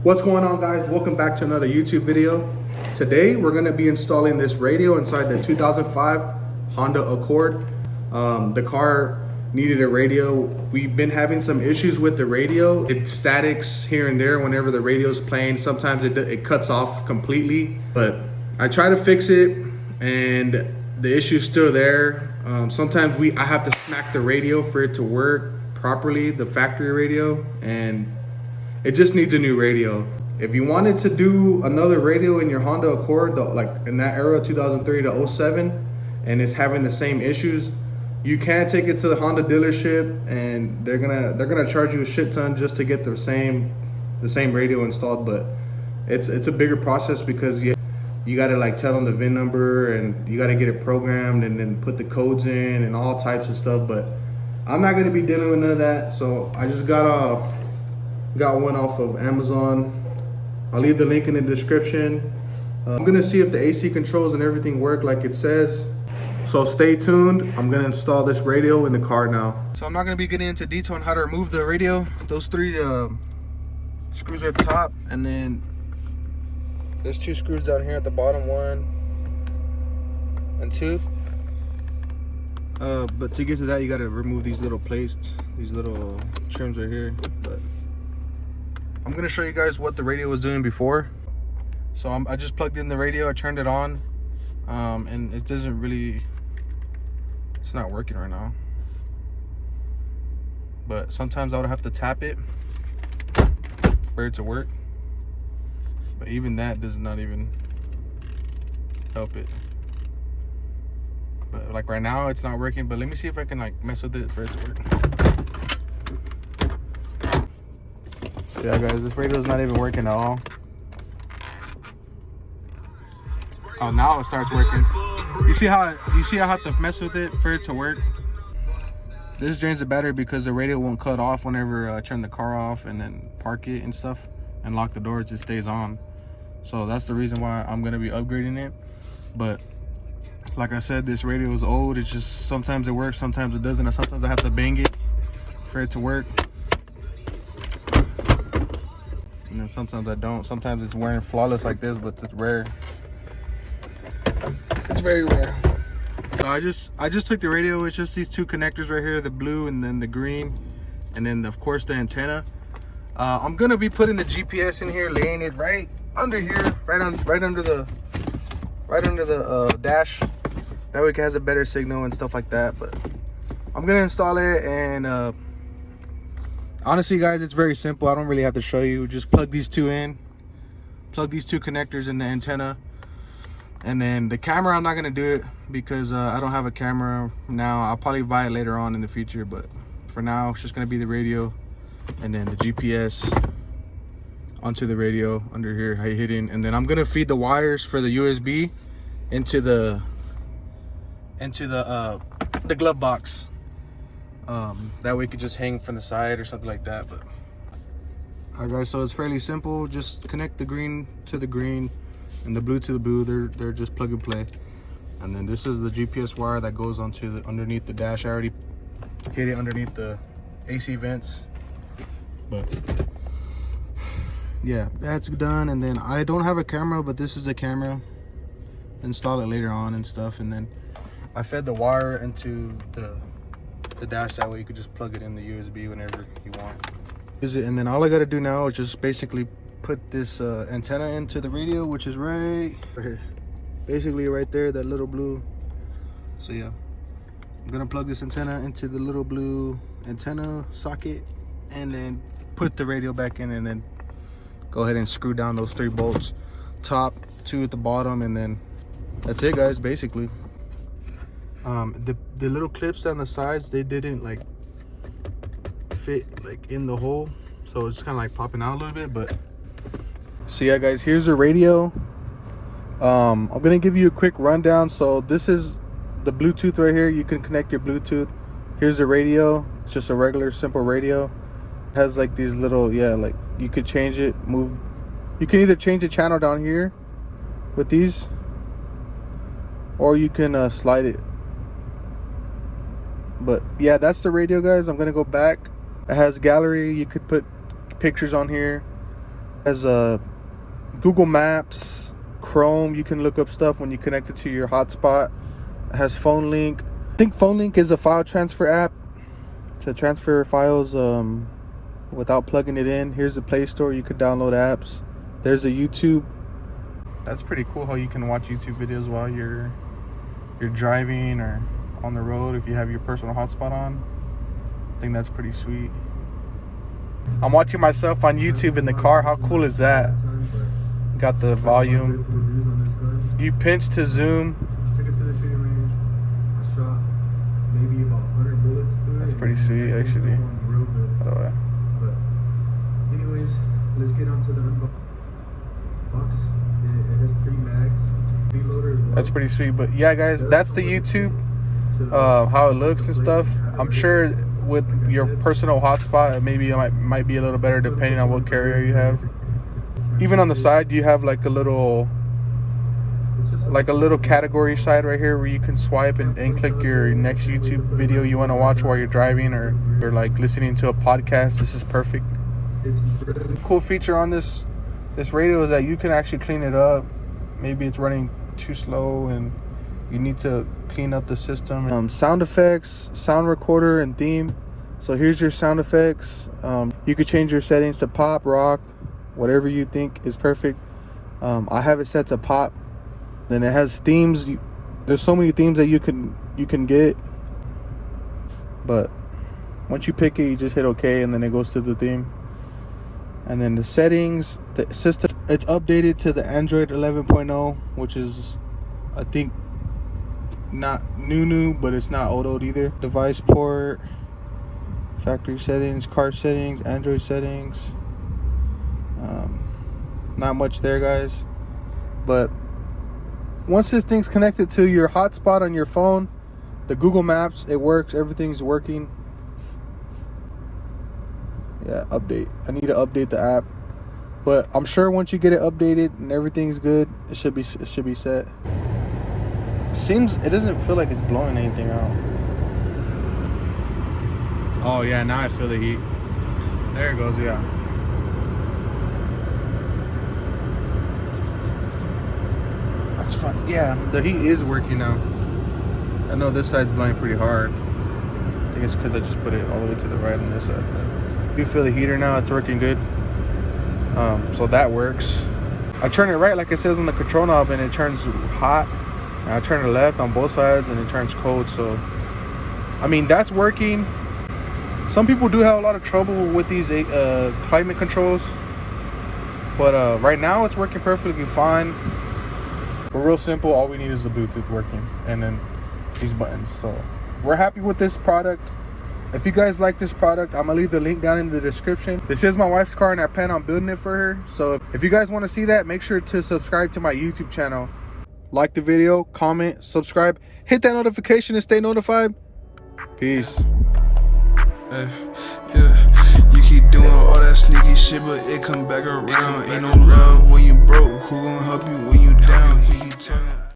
What's going on, guys? Welcome back to another YouTube video. Today we're going to be installing this radio inside the 2005 Honda Accord. The car needed a radio. We've been having some issues with the radio. It statics here and there whenever the radio's playing. Sometimes it cuts off completely, but I try to fix it and the issue's still there. Sometimes I have to smack the radio for it to work properly, the factory radio, and it just needs a new radio. If you wanted to do another radio in your Honda Accord, like in that era, 2003 to 07, and it's having the same issues, you can take it to the Honda dealership, and they're gonna charge you a shit ton just to get the same radio installed. But it's a bigger process because you gotta like tell them the VIN number, and you gotta get it programmed, and then put the codes in and all types of stuff. But I'm not gonna be dealing with none of that, so I just got one off of Amazon. I'll leave the link in the description. I'm gonna see if the AC controls and everything work like it says. So stay tuned. I'm gonna install this radio in the car now. So I'm not gonna be getting into detail on how to remove the radio. Those three screws are up top, and then there's two screws down here at the bottom, 1 and 2. But to get to that, you gotta remove these little plates, these little trims right here. But I'm gonna show you guys what the radio was doing before. So I just plugged in the radio, I turned it on, and it doesn't really, it's not working right now. But sometimes I would have to tap it for it to work. But even that does not even help it. But like right now it's not working, but let me see if I can like mess with it for it to work. Yeah, guys, this radio is not even working at all. Oh, now it starts working. You see how I have to mess with it for it to work? This drains the battery because the radio won't cut off whenever I turn the car off and then park it and stuff and lock the door. It just stays on. So that's the reason why I'm gonna be upgrading it. But like I said, this radio is old. It's just sometimes it works, sometimes it doesn't, and sometimes I have to bang it for it to work. And then sometimes I don't. Sometimes it's wearing flawless like this, but it's rare. It's very rare. So I just took the radio. It's just these two connectors right here, the blue and then the green, and then of course the antenna. I'm gonna be putting the GPS in here, laying it right under here, right under the dash. That way it has a better signal and stuff like that. But I'm gonna install it, and honestly, guys, it's very simple. I don't really have to show you. Just plug these two in, plug these two connectors in the antenna, and then the camera, I'm not gonna do it because I don't have a camera now. I'll probably buy it later on in the future, but for now it's just gonna be the radio and then the GPS onto the radio under here hidden. And then I'm gonna feed the wires for the USB into the glove box. That way it could just hang from the side or something like that. But alright, guys, so it's fairly simple. Just connect the green to the green and the blue to the blue. They're just plug and play. And then this is the GPS wire that goes onto underneath the dash. I already hid it underneath the AC vents. But yeah, that's done. And then I don't have a camera, but this is the camera. Install it later on and stuff. And then I fed the wire into the dash, that way you could just plug it in the USB whenever you want. And then all I gotta do now is just basically put this antenna into the radio, which is right here, basically right there, that little blue. So yeah, I'm gonna plug this antenna into the little blue antenna socket, and then put the radio back in, and then go ahead and screw down those 3 bolts, top 2 at the bottom, and then that's it, guys, basically. The little clips on the sides, they didn't like fit like in the hole, so it's kind of like popping out a little bit. But so yeah, guys, here's the radio. I'm gonna give you a quick rundown. So this is the Bluetooth right here. You can connect your Bluetooth. Here's the radio. It's just a regular simple radio. It has like these little, yeah, like you could change it, move. You can either change the channel down here with these, or you can slide it. But yeah, that's the radio, guys. I'm gonna go back. It has gallery. You could put pictures on here. Has Google Maps, Chrome. You can look up stuff when you connect it to your hotspot. It has Phone Link. I think Phone Link is a file transfer app to transfer files without plugging it in. Here's the Play Store. You can download apps. There's a YouTube. That's pretty cool how you can watch YouTube videos while you're driving or on the road if you have your personal hotspot on. I think that's pretty sweet. I'm watching myself on YouTube in the car. How cool is that? Got the volume. You pinch to zoom. Took it to the shooting range. I shot maybe about 100 bullets through it. That's pretty sweet, actually. Real good. By the way. But anyways, let's get on to the box. It has 3 mags. Reloader as well. That's pretty sweet. But yeah, guys, that's the YouTube. How it looks and stuff. I'm sure with your personal hotspot, maybe it might be a little better depending on what carrier you have. Even on the side, you have like a little category side right here where you can swipe and click your next YouTube video you want to watch while you're driving or like listening to a podcast. This is perfect. Cool feature on this radio is that you can actually clean it up. Maybe it's running too slow and you need to clean up the system. Sound effects, sound recorder, and theme. So here's your sound effects. You could change your settings to pop, rock, whatever you think is perfect. I have it set to pop. Then it has themes. There's so many themes that you can get. But once you pick it, you just hit OK, and then it goes to the theme. And then the settings, the system, it's updated to the Android 11.0, which is, I think, not new, but it's not old either. Device port, factory settings, car settings, Android settings. Not much there, guys. But once this thing's connected to your hotspot on your phone, the Google Maps, it works. Everything's working. Yeah, update. I need to update the app, but I'm sure once you get it updated and everything's good, it should be set. It doesn't feel like it's blowing anything out. Oh yeah, now I feel the heat. There it goes. Yeah. That's fun. Yeah, the heat is working now. I know this side's blowing pretty hard. I think it's because I just put it all the way to the right on this side. You feel the heater now, it's working good. So that works. I turn it right like it says on the control knob and it turns hot. And I turn it left on both sides and it turns cold. So I mean, that's working. Some people do have a lot of trouble with these climate controls, but right now it's working perfectly fine. We're real simple. All we need is the Bluetooth working and then these buttons. So we're happy with this product. If you guys like this product, I'm gonna leave the link down in the description. This is my wife's car and I plan on building it for her. So if you guys want to see that, make sure to subscribe to my YouTube channel. Like the video, comment, subscribe, hit that notification and stay notified. Peace. Yeah, you keep doing all that sneaky shit, but it come back around. Ain't no love when you broke. Who gon' help you when you down? He keep telling